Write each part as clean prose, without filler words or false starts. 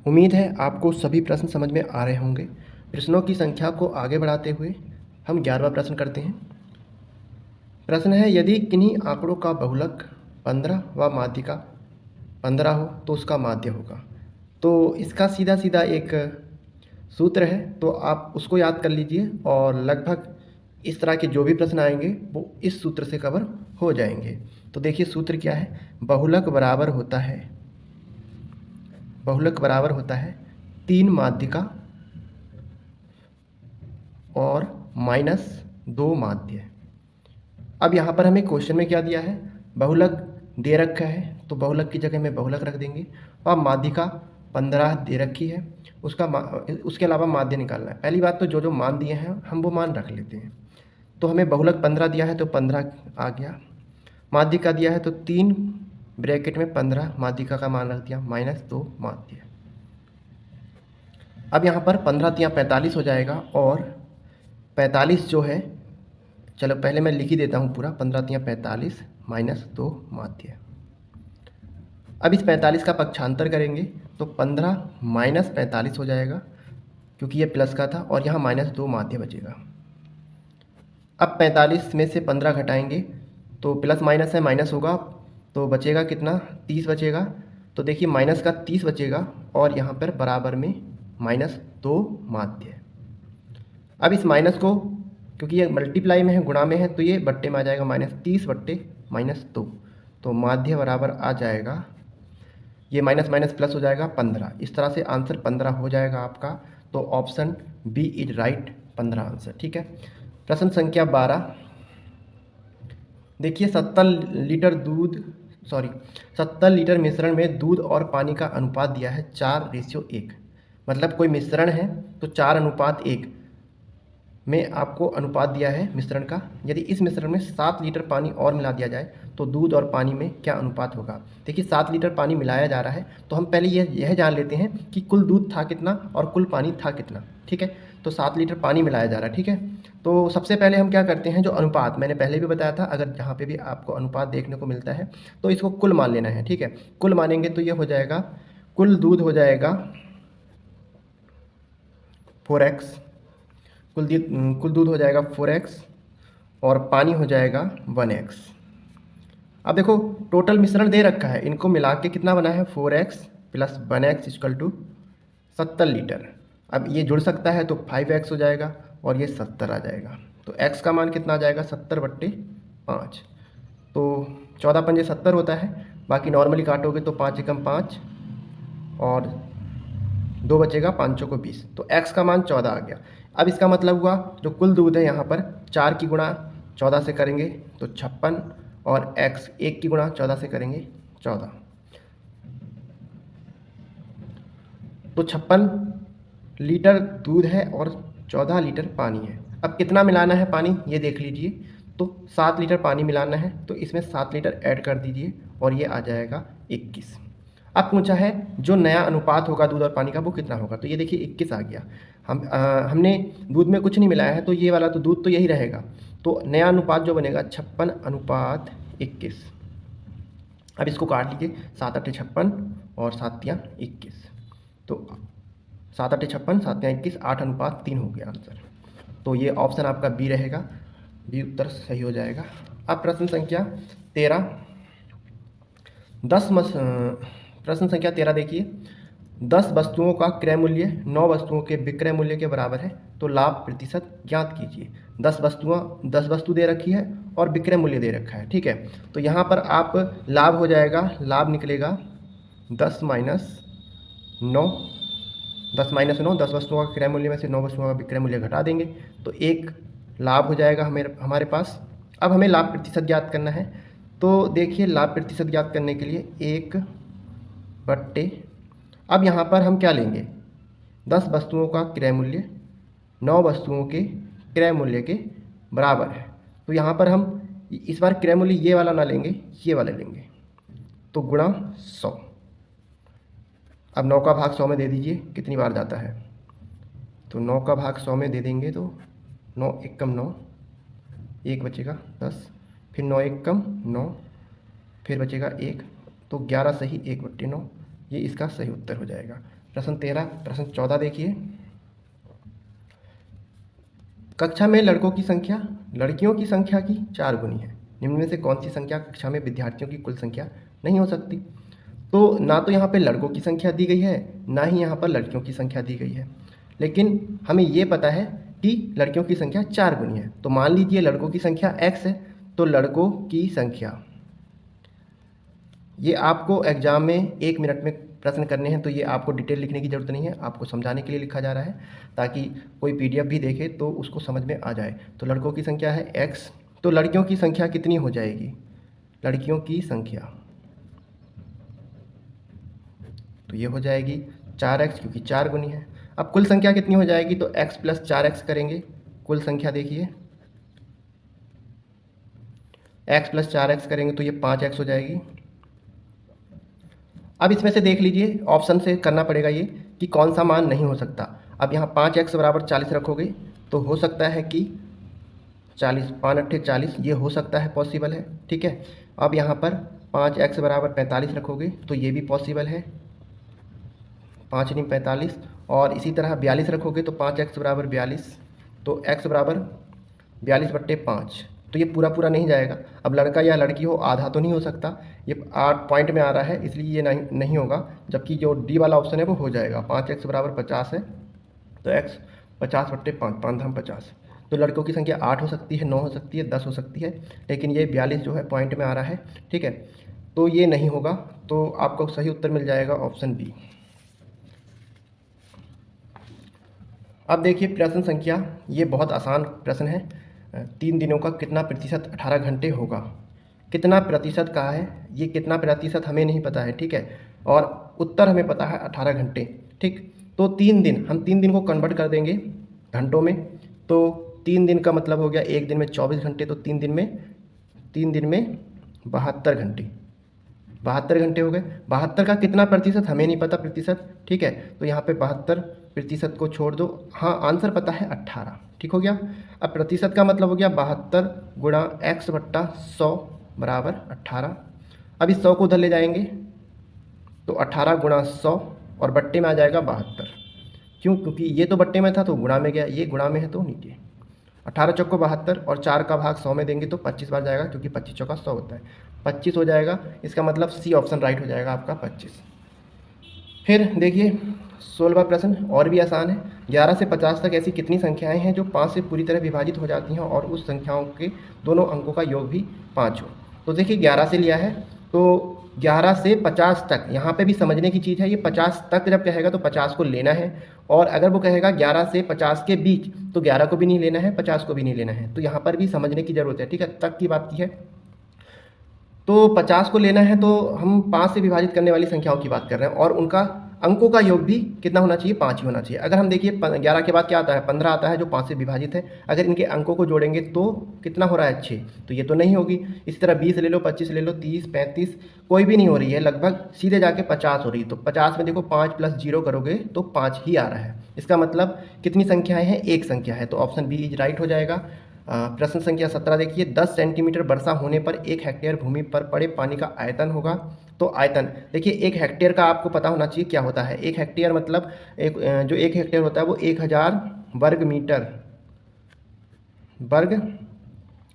उम्मीद है आपको सभी प्रश्न समझ में आ रहे होंगे। प्रश्नों की संख्या को आगे बढ़ाते हुए हम 11वां प्रश्न करते हैं। प्रश्न है, यदि किन्हीं आंकड़ों का बहुलक 15 व माध्यिका 15 हो तो उसका माध्य होगा। तो इसका सीधा सीधा एक सूत्र है, तो आप उसको याद कर लीजिए और लगभग इस तरह के जो भी प्रश्न आएंगे वो इस सूत्र से कवर हो जाएंगे। तो देखिए सूत्र क्या है। बहुलक बराबर होता है 3 माध्यिका और -2 माध्य। अब यहाँ पर हमें क्वेश्चन में क्या दिया है, बहुलक दे रखा है तो बहुलक की जगह में बहुलक रख देंगे और माध्यिका 15 दे रखी है, उसके अलावा माध्य निकालना है। पहली बात तो जो जो मान दिए हैं हम वो मान रख लेते हैं। तो हमें बहुलक 15 दिया है तो 15 आ गया, माध्यिका दिया है तो 3 ब्रैकेट में 15 माध्यिका का मान रख दिया -2 माध्य। अब यहाँ पर 15 तियाँ 45 हो जाएगा और 45 जो है, चलो पहले मैं लिख ही देता हूँ पूरा, 15 तियाँ 45 -2 माध्य। अब इस 45 का पक्षांतर करेंगे तो 15 -45 हो जाएगा क्योंकि ये प्लस का था और यहाँ -2 माध्य बचेगा। अब 45 में से 15 घटाएंगे तो प्लस माइनस है, माइनस होगा तो बचेगा कितना, 30 बचेगा। तो देखिए माइनस का 30 बचेगा और यहाँ पर बराबर में -2 माध्य। अब इस माइनस को, क्योंकि ये मल्टीप्लाई में है, गुणा में है, तो ये बट्टे में आ जाएगा, -30 बट्टे -2। तो माध्य बराबर आ जाएगा, ये माइनस माइनस प्लस हो जाएगा 15। इस तरह से आंसर 15 हो जाएगा आपका। तो option B is right, 15 answer. ठीक है। प्रश्न संख्या 12 देखिए, 70 लीटर मिश्रण में दूध और पानी का अनुपात दिया है 4:1। मतलब कोई मिश्रण है तो 4:1 में आपको अनुपात दिया है मिश्रण का। यदि इस मिश्रण में 7 लीटर पानी और मिला दिया जाए तो दूध और पानी में क्या अनुपात होगा। देखिए 7 लीटर पानी मिलाया जा रहा है तो हम पहले यह जान लेते हैं कि कुल दूध था कितना और कुल पानी था कितना। ठीक है, तो 7 लीटर पानी मिलाया जा रहा है। ठीक है, तो सबसे पहले हम क्या करते हैं, जो अनुपात मैंने पहले भी बताया था, अगर जहाँ पे भी आपको अनुपात देखने को मिलता है तो इसको कुल मान लेना है। ठीक है, कुल मानेंगे तो ये हो जाएगा, कुल दूध हो जाएगा 4x, कुल दूध हो जाएगा 4x और पानी हो जाएगा 1x। अब देखो टोटल मिश्रण दे रखा है, इनको मिला के कितना बना है, 4x + 1x = 70 लीटर। अब ये जुड़ सकता है तो 5x हो जाएगा और ये 70 आ जाएगा। तो x का मान कितना आ जाएगा, 70/5। तो 14 पंजे 70 होता है, बाकी नॉर्मली काटोगे तो 5 एकम 5 और 2 बचेगा, 5 चौको 20। तो x का मान 14 आ गया। अब इसका मतलब हुआ जो कुल दूध है यहाँ पर 4 की गुणा 14 से करेंगे तो 56 और x 1 की गुणा 14 से करेंगे 14। तो 56 लीटर दूध है और 14 लीटर पानी है। अब कितना मिलाना है पानी ये देख लीजिए। तो 7 लीटर पानी मिलाना है तो इसमें 7 लीटर ऐड कर दीजिए और ये आ जाएगा 21। अब पूछा है जो नया अनुपात होगा दूध और पानी का वो कितना होगा। तो ये देखिए 21 आ गया। हमने दूध में कुछ नहीं मिलाया है तो ये वाला तो दूध तो यही रहेगा। तो नया अनुपात जो बनेगा 56:21। अब इसको काट लीजिए, 7 × 8 = 56 और 7 × 21। तो 7 × 8 = 56, 7 × 21, 8:3 हो गया आंसर। तो ये ऑप्शन आपका बी रहेगा, बी उत्तर सही हो जाएगा। अब प्रश्न संख्या 13 प्रश्न संख्या 13 देखिए, 10 वस्तुओं का क्रय मूल्य 9 वस्तुओं के विक्रय मूल्य के बराबर है तो लाभ प्रतिशत ज्ञात कीजिए। 10 वस्तु दे रखी है और विक्रय मूल्य दे रखा है। ठीक है, तो यहाँ पर आप लाभ हो जाएगा, लाभ निकलेगा 10 - 9, 10 - 9, 10 वस्तुओं का क्रय मूल्य में से 9 वस्तुओं का विक्रय मूल्य घटा देंगे तो एक लाभ हो जाएगा हमारे पास। अब हमें लाभ प्रतिशत ज्ञात करना है। तो देखिए लाभ प्रतिशत ज्ञात करने के लिए 1/, अब यहाँ पर हम क्या लेंगे, 10 वस्तुओं का क्रय मूल्य 9 वस्तुओं के क्रय मूल्य के बराबर है। तो यहाँ पर हम इस बार क्रय मूल्य ये वाला ना लेंगे, ये वाला लेंगे, तो गुणा 100। अब 9 का भाग 100 में दे दीजिए, कितनी बार जाता है, तो 9 का भाग 100 में दे देंगे तो 9 एकम 9, 1 बचेगा 10, फिर 9 एकम 9, फिर बचेगा 1, तो 11 सही 1/9, ये इसका सही उत्तर हो जाएगा। प्रश्न 13, प्रश्न 14 देखिए। कक्षा में लड़कों की संख्या लड़कियों की संख्या की 4 गुनी है, निम्न में से कौन सी संख्या कक्षा में विद्यार्थियों की कुल संख्या नहीं हो सकती? तो ना तो यहाँ पे लड़कों की संख्या दी गई है, ना ही यहाँ पर लड़कियों की संख्या दी गई है, लेकिन हमें ये पता है कि लड़कियों की संख्या 4 गुनी है। तो मान लीजिए लड़कों की संख्या x है, तो लड़कों की संख्या, ये आपको एग्जाम में 1 मिनट में प्रश्न करने हैं, तो ये आपको डिटेल लिखने की ज़रूरत नहीं है, आपको समझाने के लिए लिखा जा रहा है ताकि कोई पीडीएफ भी देखे तो उसको समझ में आ जाए। तो लड़कों की संख्या है x, तो लड़कियों की संख्या कितनी हो जाएगी? लड़कियों की संख्या तो ये हो जाएगी 4x, क्योंकि 4 गुनी है। अब कुल संख्या कितनी हो जाएगी? तो x प्लस 4x करेंगे, कुल संख्या देखिए x प्लस 4x करेंगे तो ये 5x हो जाएगी। अब इसमें से देख लीजिए, ऑप्शन से करना पड़ेगा ये कि कौन सा मान नहीं हो सकता। अब यहाँ 5x बराबर 40 रखोगे तो हो सकता है कि 40, 5 अट्ठे 40, ये हो सकता है, पॉसिबल है, ठीक है। अब यहाँ पर 5x बराबर 45 रखोगे तो ये भी पॉसिबल है, 5 × 45, और इसी तरह 42 रखोगे तो 5x बराबर 42, तो x बराबर 42/5, तो ये पूरा पूरा नहीं जाएगा। अब लड़का या लड़की हो, आधा तो नहीं हो सकता, ये 8 पॉइंट में आ रहा है इसलिए ये नहीं होगा, जबकि जो डी वाला ऑप्शन है वो हो जाएगा। 5x बराबर 50 है, तो x 50/5, 5 × 50, तो लड़कों की संख्या 8 हो सकती है, 9 हो सकती है, 10 हो सकती है, लेकिन ये 42 जो है पॉइंट में आ रहा है, ठीक है, तो ये नहीं होगा। तो आपको सही उत्तर मिल जाएगा ऑप्शन बी। अब देखिए प्रश्न संख्या, ये बहुत आसान प्रश्न है। 3 दिनों का कितना प्रतिशत 18 घंटे होगा? कितना प्रतिशत कहा है, ये कितना प्रतिशत हमें नहीं पता है, ठीक है, और उत्तर हमें पता है 18 घंटे, ठीक। तो 3 दिन, हम 3 दिन को कन्वर्ट कर देंगे घंटों में, तो 3 दिन का मतलब हो गया 1 दिन में 24 घंटे, तो 3 दिन में 72 घंटे, 72 घंटे हो गए। 72 का कितना प्रतिशत हमें नहीं पता प्रतिशत, ठीक है, तो यहाँ पे 72% को छोड़ दो। हाँ, आंसर पता है 18, ठीक हो गया। अब प्रतिशत का मतलब हो गया 72 गुणा x/100 बराबर 18। अब इस 100 को उधर ले जाएंगे तो 18 गुणा 100 और बट्टे में आ जाएगा 72। क्यों? क्योंकि ये तो बट्टे में था तो गुणा में गया, ये गुणा में है तो नीचे। 18 चौको 72 और 4 का भाग 100 में देंगे तो 25 बार जाएगा, क्योंकि 25 चौका 100 होता है, 25 हो जाएगा। इसका मतलब सी ऑप्शन राइट हो जाएगा आपका 25। फिर देखिए 16वां प्रश्न और भी आसान है। 11 से 50 तक ऐसी कितनी संख्याएं हैं जो 5 से पूरी तरह विभाजित हो जाती हैं और उस संख्याओं के दोनों अंकों का योग भी 5 हो? तो देखिए 11 से लिया है, तो 11 से 50 तक, यहाँ पे भी समझने की चीज़ है, ये 50 तक जब कहेगा तो 50 को लेना है, और अगर वो कहेगा 11 से 50 के बीच तो 11 को भी नहीं लेना है, 50 को भी नहीं लेना है, तो यहाँ पर भी समझने की ज़रूरत है, ठीक है। तक की बात की है तो 50 को लेना है, तो हम 5 से विभाजित करने वाली संख्याओं की बात कर रहे हैं, और उनका अंकों का योग भी कितना होना चाहिए? 5 ही होना चाहिए। अगर हम देखिए 11 के बाद क्या आता है? 15 आता है, जो 5 से विभाजित है। अगर इनके अंकों को जोड़ेंगे तो कितना हो रहा है? 6, तो ये तो नहीं होगी। इसी तरह 20 ले लो, 25 ले लो, 30, 35, कोई भी नहीं हो रही है, लगभग सीधे जाके 50 हो रही है। तो 50 में देखो 5 + 0 करोगे तो 5 ही आ रहा है। इसका मतलब कितनी संख्याएं हैं? एक संख्या है, तो ऑप्शन बी इज राइट हो जाएगा। प्रश्न संख्या 17 देखिए, 10 सेंटीमीटर वर्षा होने पर 1 हेक्टेयर भूमि पर पड़े पानी का आयतन होगा। तो आयतन देखिए, 1 हेक्टेयर का आपको पता होना चाहिए क्या होता है। 1 हेक्टेयर मतलब जो 1 हेक्टेयर होता है वो 1000 वर्ग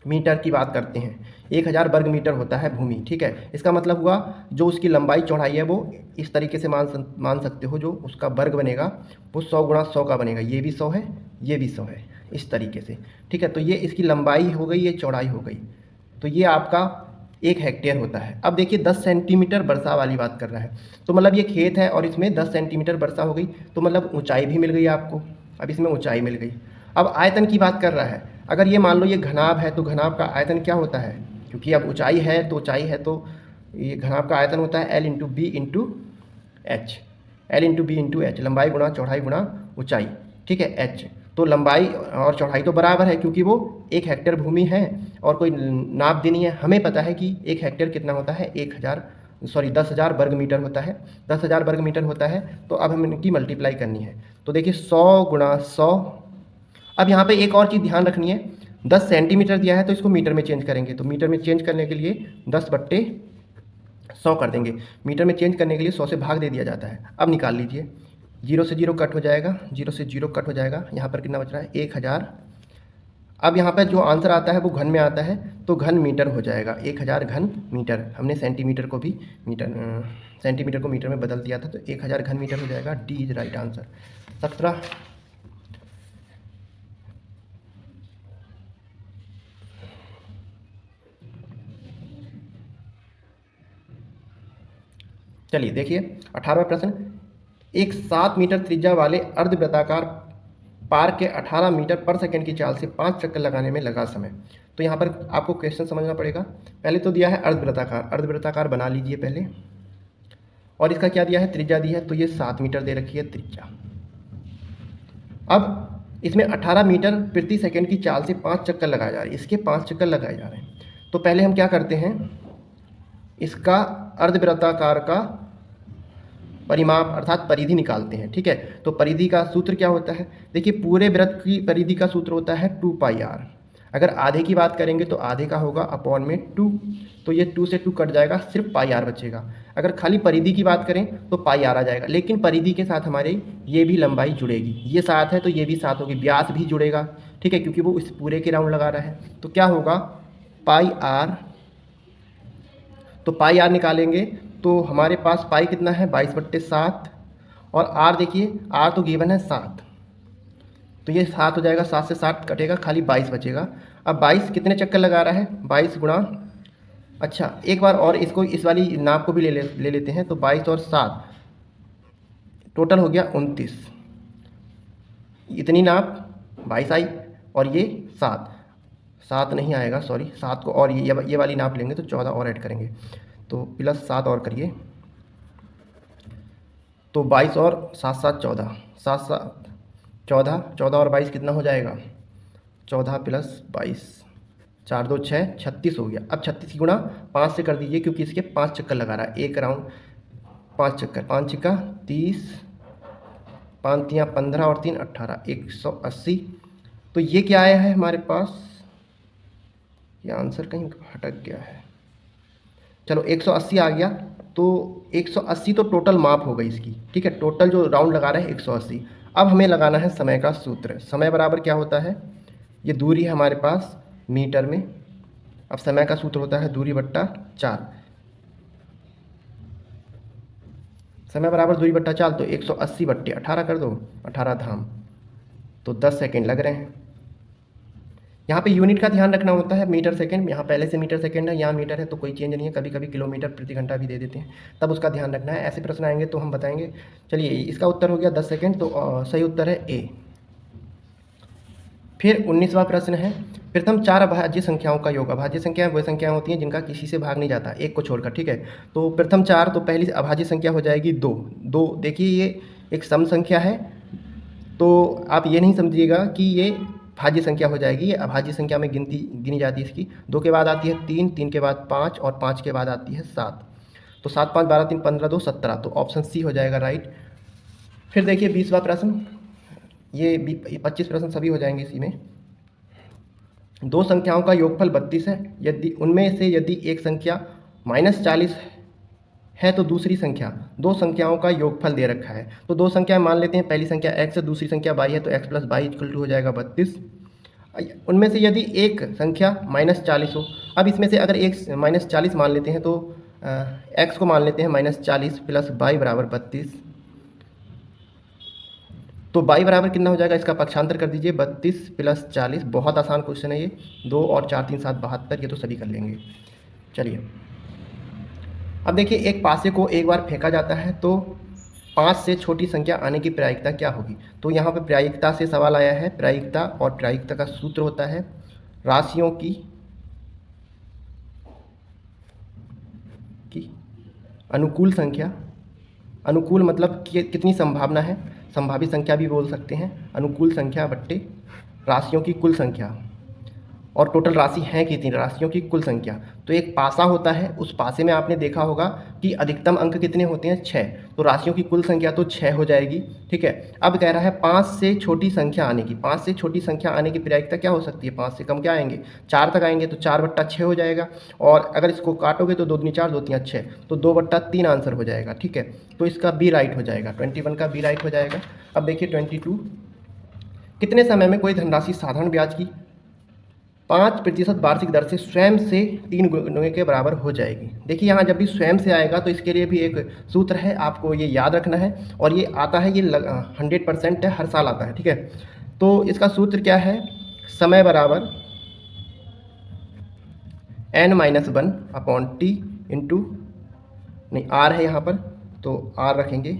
मीटर की बात करते हैं। 1000 वर्ग मीटर होता है भूमि, ठीक है। इसका मतलब हुआ जो उसकी लंबाई चौड़ाई है वो इस तरीके से मान सकते हो, जो उसका वर्ग बनेगा वो 100 × 100 का बनेगा। ये भी 100 है, ये भी 100 है, इस तरीके से, ठीक है। तो ये इसकी लंबाई हो गई, ये चौड़ाई हो गई, तो ये आपका 1 हेक्टेयर होता है। अब देखिए 10 सेंटीमीटर वर्षा वाली बात कर रहा है, तो मतलब ये खेत है और इसमें 10 सेंटीमीटर वर्षा हो गई, तो मतलब ऊंचाई भी मिल गई आपको। अब इसमें ऊंचाई मिल गई। अब आयतन की बात कर रहा है, अगर ये मान लो ये घनाभ है तो घनाभ का आयतन क्या होता है? क्योंकि अब ऊंचाई है तो ये घनाभ का आयतन होता है L × B × H, L × B × H, लंबाई गुणा चौड़ाई गुणा ऊंचाई, ठीक है, H। तो लंबाई और चौड़ाई तो बराबर है, क्योंकि वो 1 हेक्टेयर भूमि है और कोई नाप देनी है। हमें पता है कि 1 हेक्टेयर कितना होता है? 10,000 वर्ग मीटर होता है। 10,000 वर्ग मीटर होता है, तो अब हमें इनकी मल्टीप्लाई करनी है। तो देखिए 100 × 100। अब यहाँ पे एक और चीज़ ध्यान रखनी है, 10 सेंटीमीटर दिया है तो इसको मीटर में चेंज करेंगे, तो मीटर में चेंज करने के लिए 10/100 कर देंगे। मीटर में चेंज करने के लिए 100 से भाग दे दिया जाता है। अब निकाल लीजिए, जीरो से जीरो कट हो जाएगा, जीरो से जीरो कट हो जाएगा। यहाँ पर कितना बच रहा है? 1000। अब यहाँ पर जो आंसर आता है वो घन में आता है, तो घन मीटर हो जाएगा। 1000 घन मीटर। हमने सेंटीमीटर को भी सेंटीमीटर को मीटर में बदल दिया था, तो 1000 घन मीटर हो जाएगा। D is right answer. 17। चलिए देखिए 18वां प्रश्न। एक 7 मीटर त्रिज्या वाले अर्धवृत्ताकार पार्क के 18 मीटर पर सेकंड की चाल से 5 चक्कर लगाने में लगा समय। तो यहाँ पर आपको क्वेश्चन समझना पड़ेगा। पहले तो दिया है अर्धवृत्ताकार, अर्धवृत्ताकार बना लीजिए पहले। और इसका क्या दिया है? त्रिज्या दी है, तो ये 7 मीटर दे रखी है त्रिज्या। अब इसमें 18 मीटर प्रति सेकंड की चाल से 5 चक्कर लगाए जा रहे हैं, इसके 5 चक्कर लगाए जा रहे हैं। तो पहले हम क्या करते हैं, इसका अर्धवृत्ताकार का परिमाप अर्थात परिधि निकालते हैं। ठीक है, तो परिधि का सूत्र क्या होता है? देखिए पूरे वृत्त की परिधि का सूत्र होता है 2πr। अगर आधे की बात करेंगे तो आधे का होगा अपॉन में 2, तो ये 2 से 2 कट जाएगा, सिर्फ πr बचेगा। अगर खाली परिधि की बात करें तो πr आ जाएगा, लेकिन परिधि के साथ हमारे ये भी लंबाई जुड़ेगी। ये 7 है तो ये भी 7 होगी, व्यास भी जुड़ेगा। ठीक है, क्योंकि वो इस पूरे के राउंड लगा रहा है। तो क्या होगा? πr। तो πr निकालेंगे तो हमारे पास पाई कितना है? 22/7। और r देखिए, r तो गिवन है 7, तो ये 7 हो जाएगा। 7 से 7 कटेगा, खाली 22 बचेगा। अब 22 कितने चक्कर लगा रहा है? 22 गुणा, अच्छा एक बार और इसको इस वाली नाप को भी ले लेते हैं। तो 22 और 7 टोटल हो गया 29। इतनी नाप 22 आई और ये 7 नहीं आएगा, सॉरी 7 को और ये वाली नाप लेंगे तो 14 और ऐड करेंगे, तो प्लस 7 और करिए, तो 22 और 7 7 14, 7 7 14, 14 और 22 कितना हो जाएगा? 14 प्लस 22, 4 2 6, 36 हो गया। अब 36 की गुणा 5 से कर दीजिए, क्योंकि इसके 5 चक्कर लगा रहा है, एक राउंड 5 चक्कर, 5 छिक्का 30, 5 तियाँ 15 और 3 18, 180। तो ये क्या आया है हमारे पास? ये आंसर कहीं हटक गया है। चलो 180 आ गया, तो 180 तो टोटल माप हो गई इसकी। ठीक है, टोटल जो राउंड लगा रहे हैं 180। अब हमें लगाना है समय का सूत्र। समय बराबर क्या होता है? ये दूरी है हमारे पास मीटर में। अब समय का सूत्र होता है दूरी बट्टा 4। समय बराबर दूरी बट्टा 4, तो 180/18 कर दो, 18 धाम, तो 10 सेकेंड लग रहे हैं। यहाँ पे यूनिट का ध्यान रखना होता है, मीटर सेकंड। यहाँ पहले से मीटर सेकंड है, यहाँ मीटर है, तो कोई चेंज नहीं है। कभी कभी किलोमीटर प्रति घंटा भी दे देते हैं, तब उसका ध्यान रखना है। ऐसे प्रश्न आएंगे तो हम बताएंगे। चलिए इसका उत्तर हो गया 10 सेकंड, तो सही उत्तर है ए। फिर 19वां प्रश्न है, प्रथम 4 अभाज्य संख्याओं का योग। अभाज्य संख्याएं वह संख्याएं होती हैं जिनका किसी से भाग नहीं जाता, एक को छोड़कर। ठीक है, तो प्रथम 4, तो पहली अभाज्य संख्या हो जाएगी 2। देखिए ये एक सम संख्या है, तो आप ये नहीं समझिएगा कि ये भाज्य संख्या हो जाएगी। ये अभाज्य संख्या में गिनी जाती है इसकी। 2 के बाद आती है 3, 3 के बाद 5 और 5 के बाद आती है 7। तो 7 5 12 3 15 2 17, तो ऑप्शन सी हो जाएगा राइट। फिर देखिए 20वां प्रश्न, ये 25 प्रश्न सभी हो जाएंगे इसी में। 2 संख्याओं का योगफल 32 है, यदि उनमें से यदि एक संख्या -40 है तो दूसरी संख्या। 2 संख्याओं का योगफल दे रखा है, तो 2 संख्याएं मान लेते हैं। पहली संख्या x है, दूसरी संख्या y है, तो x + y = हो जाएगा 32। उनमें से यदि एक संख्या -40 हो, अब इसमें से अगर एक -40 मान लेते हैं तो x को मान लेते हैं -40 + y = 32, तो y बराबर कितना हो जाएगा? इसका पक्षांतर कर दीजिए, 32 + 40। बहुत आसान क्वेश्चन है ये। 2 और 4 3 7 72, ये तो सभी कर लेंगे। चलिए अब देखिए, एक पासे को एक बार फेंका जाता है तो 5 से छोटी संख्या आने की प्रायिकता क्या होगी? तो यहाँ पे प्रायिकता से सवाल आया है। प्रायिकता, और प्रायिकता का सूत्र होता है राशियों की अनुकूल संख्या। अनुकूल मतलब कितनी संभावना है, संभावित संख्या भी बोल सकते हैं। अनुकूल संख्या बट्टे राशियों की कुल संख्या। और टोटल राशि है कितनी, राशियों की कुल संख्या। तो एक पासा होता है, उस पासे में आपने देखा होगा कि अधिकतम अंक कितने होते हैं, 6। तो राशियों की कुल संख्या तो 6 हो जाएगी। ठीक है, अब कह रहा है 5 से छोटी संख्या आने की। 5 से छोटी संख्या आने की प्रायिकता क्या हो सकती है, 5 से कम क्या आएंगे, 4 तक आएंगे, तो 4/6 हो जाएगा। और अगर इसको काटोगे तो 2 दूनी 4, 2 तियां 6, तो 2/3 आंसर हो जाएगा। ठीक है, तो इसका बी राइट हो जाएगा, 21 का बी राइट हो जाएगा। अब देखिए 22, कितने समय में कोई धनराशि साधारण ब्याज की 5% वार्षिक दर से स्वयं से 3 गुने के बराबर हो जाएगी। देखिए यहाँ जब भी स्वयं से आएगा तो इसके लिए भी एक सूत्र है, आपको ये याद रखना है। और ये आता है, ये 100% है, हर साल आता है। ठीक है, तो इसका सूत्र क्या है, समय बराबर n-1/t इंटू, नहीं r है यहाँ पर, तो r रखेंगे।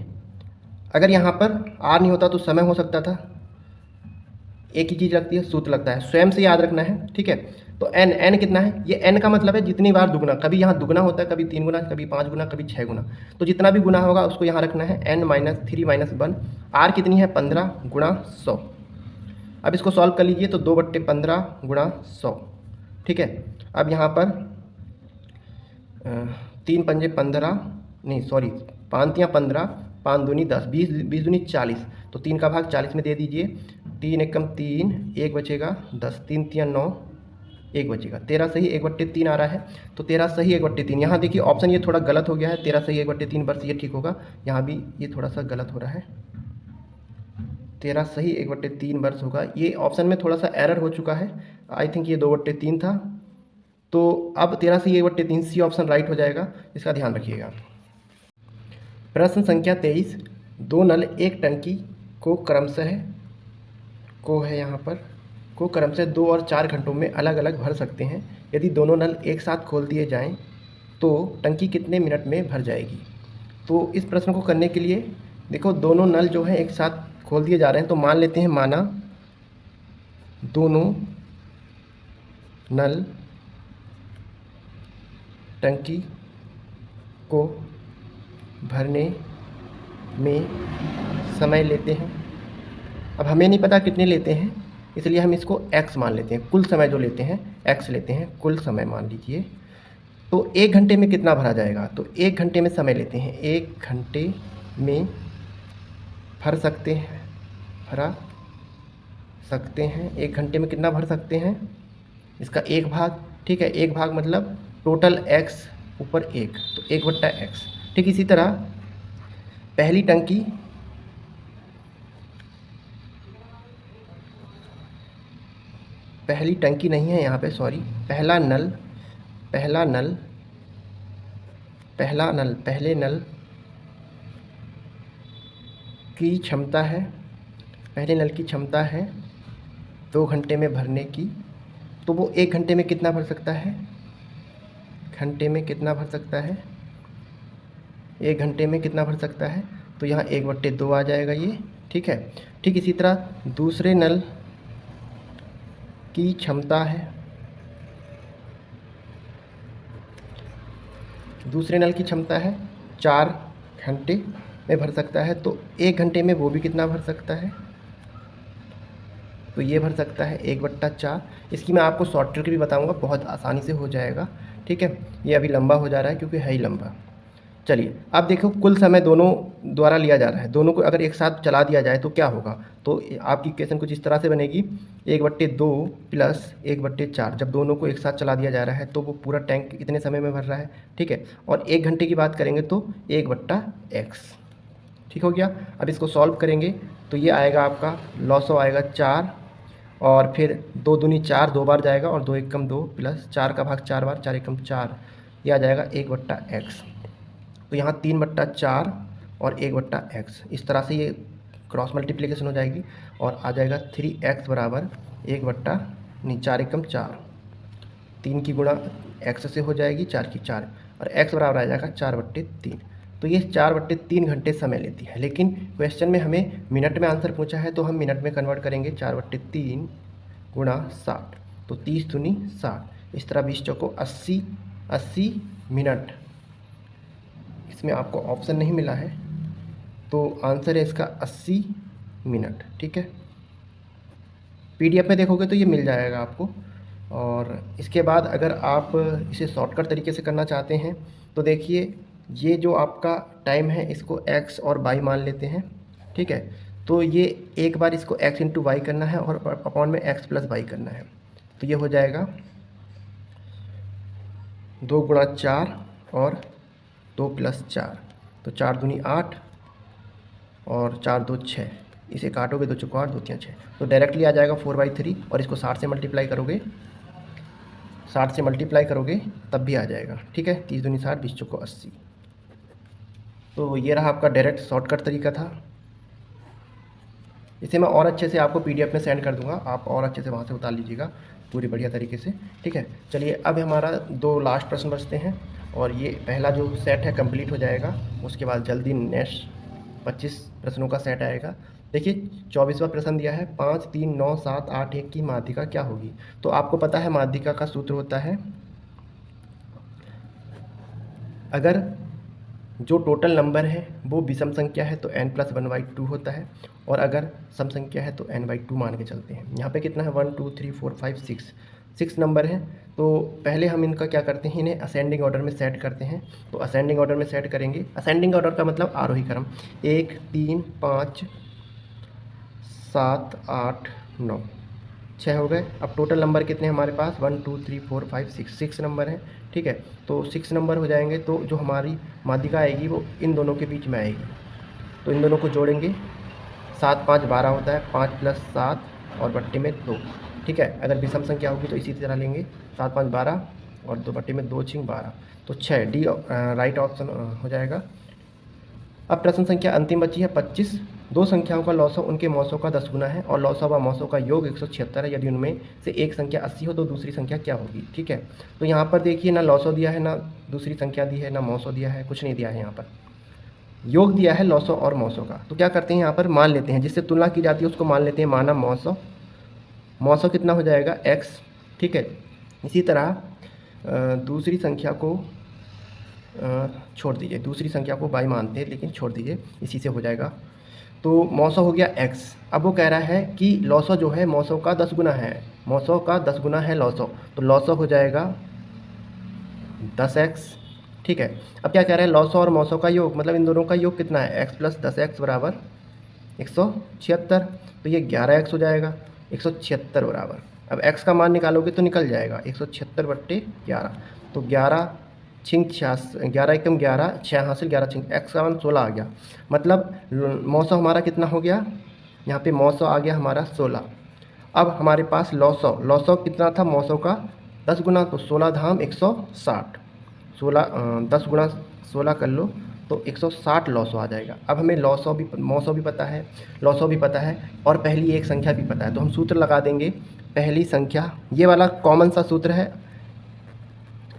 अगर यहाँ पर r नहीं होता तो समय हो सकता था, एक ही चीज़ लगती है, सूत्र लगता है, स्वयं से याद रखना है। ठीक है, तो n कितना है, ये n का मतलब है जितनी बार दुगना, कभी यहाँ दुगना होता है, कभी 3 गुना, कभी 5 गुना, कभी 6 गुना, तो जितना भी गुना होगा उसको यहाँ रखना है, n-3 - 1। r कितनी है, 15 गुणा 100। अब इसको सॉल्व कर लीजिए तो 2/15 गुणा 100। ठीक है, अब यहाँ पर 3 पंजे 15, नहीं सॉरी 5 तियां 15, 5 दूनी 10, 20 दूनी 40, तो 3 का भाग 40 में दे दीजिए। 3 एकम 3, 1 बचेगा 10, 3 तियां 9, 1 बचेगा 13 सही 1/3 आ रहा है। तो 13 सही 1/3। यहाँ देखिए ऑप्शन ये थोड़ा गलत हो गया है, 13 सही 1/3 वर्ष, ये ठीक होगा। यहाँ भी ये थोड़ा सा गलत हो रहा है, 13 सही 1/3 वर्ष होगा। ये ऑप्शन में थोड़ा सा एरर हो चुका है, आई थिंक ये 2/3 था। तो अब 13 सही 1/3, सी ऑप्शन राइट हो जाएगा, इसका ध्यान रखिएगा। प्रश्न संख्या 23, 2 नल एक टंकी को क्रमशः को है यहाँ पर को क्रमशः 2 और 4 घंटों में अलग अलग भर सकते हैं। यदि दोनों नल एक साथ खोल दिए जाएं तो टंकी कितने मिनट में भर जाएगी। तो इस प्रश्न को करने के लिए देखो, दोनों नल जो है एक साथ खोल दिए जा रहे हैं, तो मान लेते हैं, माना दोनों नल टंकी को भरने में समय लेते हैं। अब हमें नहीं पता कितने लेते हैं, इसलिए हम इसको x मान लेते हैं, कुल समय जो लेते हैं x लेते हैं, कुल समय मान लीजिए। तो 1 घंटे में कितना भरा जाएगा, तो 1 घंटे में समय लेते हैं, 1 घंटे में भर सकते हैं, भरा सकते हैं, 1 घंटे में कितना भर सकते हैं, इसका 1 भाग। ठीक है, 1 भाग मतलब टोटल x ऊपर 1, तो 1/x। ठीक इसी तरह पहली टंकी नहीं है यहाँ पे, सॉरी, पहले नल की क्षमता है, पहले नल की क्षमता है 2 घंटे में भरने की। तो वो 1 घंटे में कितना भर सकता है, घंटे में कितना भर सकता है, 1 घंटे में कितना भर सकता है, तो यहाँ 1/2 आ जाएगा ये। ठीक है, ठीक इसी तरह दूसरे नल की क्षमता है, दूसरे नल की क्षमता है 4 घंटे में भर सकता है, तो 1 घंटे में वो भी कितना भर सकता है, तो ये भर सकता है 1/4। इसकी मैं आपको शॉर्ट ट्रिक भी बताऊंगा, बहुत आसानी से हो जाएगा। ठीक है, ये अभी लंबा हो जा रहा है क्योंकि है ही लंबा। चलिए अब देखो, कुल समय दोनों द्वारा लिया जा रहा है, दोनों को अगर एक साथ चला दिया जाए तो क्या होगा। तो आपकी इक्वेशन कुछ इस तरह से बनेगी, 1/2 प्लस 1/4। जब दोनों को एक साथ चला दिया जा रहा है तो वो पूरा टैंक इतने समय में भर रहा है। ठीक है, और 1 घंटे की बात करेंगे तो 1/x। ठीक हो गया। अब इसको सॉल्व करेंगे तो ये आएगा आपका लॉसो आएगा 4, और फिर 2 दूनी 4, 2 बार जाएगा, और 2 एकम 2 प्लस 4 का भाग 4 बार, 4 एकम 4, ये आ जाएगा 1/x। तो यहाँ 3/4 और 1/x, इस तरह से ये क्रॉस मल्टीप्लिकेशन हो जाएगी और आ जाएगा 3x बराबर 4 एकम 4, 3 की गुणा x से हो जाएगी, 4 की 4, और x बराबर आ जाएगा 4/3। तो ये 4/3 घंटे समय लेती है, लेकिन क्वेश्चन में हमें मिनट में आंसर पूछा है तो हम मिनट में कन्वर्ट करेंगे। 4/3 गुणा 60, तो 30 दूनी 60, इस तरह 20 चौको 80 मिनट। इसमें आपको ऑप्शन नहीं मिला है, तो आंसर है इसका 80 मिनट। ठीक है, PDF में देखोगे तो ये मिल जाएगा आपको, और इसके बाद अगर आप इसे शॉर्टकट तरीके से करना चाहते हैं तो देखिए, ये जो आपका टाइम है इसको x और y मान लेते हैं, ठीक है। तो ये एक बार इसको x इंटू वाई करना है और अपॉन में x प्लस वाई करना है। तो ये हो जाएगा 2 गुणा 4 और 2 प्लस 4, तो 4 दूनी 8 और 4 दो 6, इसे काटोगे 2 चौको 8, 2 3 6, तो डायरेक्टली आ जाएगा 4/3 और इसको 60 से मल्टीप्लाई करोगे, 60 से मल्टीप्लाई करोगे तब भी आ जाएगा, ठीक है। 30 दूनी 60, 20 चौको 80। तो ये रहा आपका डायरेक्ट शॉर्टकट तरीका था। इसे मैं और अच्छे से आपको PDF में सेंड कर दूंगा, आप और अच्छे से वहाँ से उतार लीजिएगा पूरी बढ़िया तरीके से, ठीक है। चलिए अब हमारा 2 लास्ट प्रश्न बचते हैं और ये पहला जो सेट है कंप्लीट हो जाएगा, उसके बाद जल्दी नेक्स्ट 25 प्रश्नों का सेट आएगा। देखिए 24वां प्रश्न दिया है, 5 3 9 7 8 1 की माध्यिका क्या होगी। तो आपको पता है माध्यिका का सूत्र होता है, अगर जो टोटल नंबर है वो विषम संख्या है तो n+1/2 होता है, और अगर सम संख्या है तो n/2 मान के चलते हैं। यहाँ पे कितना है 1 2 3 4 5 6 नंबर हैं। तो पहले हम इनका क्या करते हैं, इन्हें असेंडिंग ऑर्डर में सेट करते हैं। तो असेंडिंग ऑर्डर में सेट करेंगे, असेंडिंग ऑर्डर का मतलब आरोही क्रम, 1 3 5 7 8 9 6 हो गए। अब टोटल नंबर कितने हैं हमारे पास, 1 2 3 4 5 6 नंबर हैं, ठीक है। तो 6 नंबर हो जाएंगे, तो जो हमारी माध्यिका आएगी वो इन दोनों के बीच में आएगी। तो इन दोनों को जोड़ेंगे, 7 5 12 होता है, 5 + 7 और बट्टे में 2, ठीक है। अगर विषम संख्या होगी तो इसी तरह लेंगे, 7 5 12 और 2 बट्टे में 2 × 12, तो 6, डी राइट ऑप्शन हो जाएगा। अब प्रश्न संख्या अंतिम बची है 25। दो संख्याओं का लौसव उनके मौसों का 10 गुना है और लौसव व मौसों का योग 176 है। यदि उनमें से एक संख्या 80 हो तो दूसरी संख्या क्या होगी, ठीक है। तो यहाँ पर देखिए, ना लौसव दिया है, ना दूसरी संख्या दी है, ना मौसों दिया है, कुछ नहीं दिया है। यहाँ पर योग दिया है लौसव और मौसों का। तो क्या करते हैं, यहाँ पर मान लेते हैं, जिससे तुलना की जाती है उसको मान लेते हैं माना मौसव। मौसव कितना हो जाएगा x, ठीक है। इसी तरह दूसरी संख्या को छोड़ दीजिए, दूसरी संख्या को y मानते हैं लेकिन छोड़ दीजिए, इसी से हो जाएगा। तो मौसव हो गया x। अब वो कह रहा है कि लौसव जो है मौसव का 10 गुना है, मौसव का 10 गुना है लौसव, तो लौसव हो जाएगा 10x, ठीक है। अब क्या कह रहा है, लौसव और मौसव का योग, मतलब इन दोनों का योग कितना है, x + 10x बराबर 176। तो ये 11x हो जाएगा, 176 बराबर। अब x का मान निकालोगे तो निकल जाएगा 176/11, तो 11 छिंग 11 एकम 11, 6 हासिल 11 छिंग, x का मान 16 आ गया। मतलब मौसव हमारा कितना हो गया, यहाँ पे मौसव आ गया हमारा 16। अब हमारे पास लौसव, लौसव कितना था मौसव का 10 गुना, तो 16 धाम 160, 10 गुना 16 कर लो तो 160 लौसव आ जाएगा। अब हमें लौसव भी मौसव भी पता है, लौसव भी पता है और पहली एक संख्या भी पता है। तो हम सूत्र लगा देंगे, पहली संख्या, ये वाला कॉमन सा सूत्र है,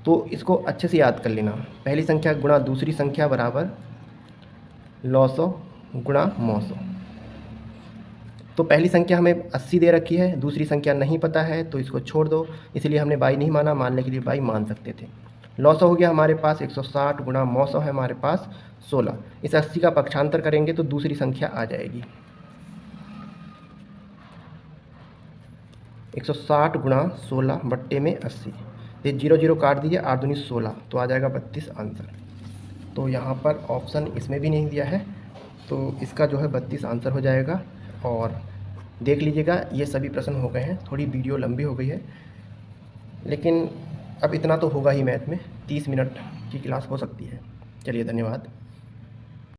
तो इसको अच्छे से याद कर लेना। पहली संख्या गुणा दूसरी संख्या बराबर लौसव गुणा मौसव। तो पहली संख्या हमें 80 दे रखी है, दूसरी संख्या नहीं पता है तो इसको छोड़ दो, इसलिए हमने बाई नहीं माना, मानने के लिए बाई मान सकते थे। लौसव हो गया हमारे पास 160 गुणा मौसव है हमारे पास 16। इस 80 का पक्षांतर करेंगे तो दूसरी संख्या आ जाएगी, 160 गुणा 16 बट्टे में 80, ये 0 0 काट दीजिए, 8 दूनी 16, तो आ जाएगा 32 आंसर। तो यहाँ पर ऑप्शन इसमें भी नहीं दिया है, तो इसका जो है 32 आंसर हो जाएगा। और देख लीजिएगा ये सभी प्रश्न हो गए हैं, थोड़ी वीडियो लंबी हो गई है, लेकिन अब इतना तो होगा ही मैथ में, 30 मिनट की क्लास हो सकती है। चलिए धन्यवाद।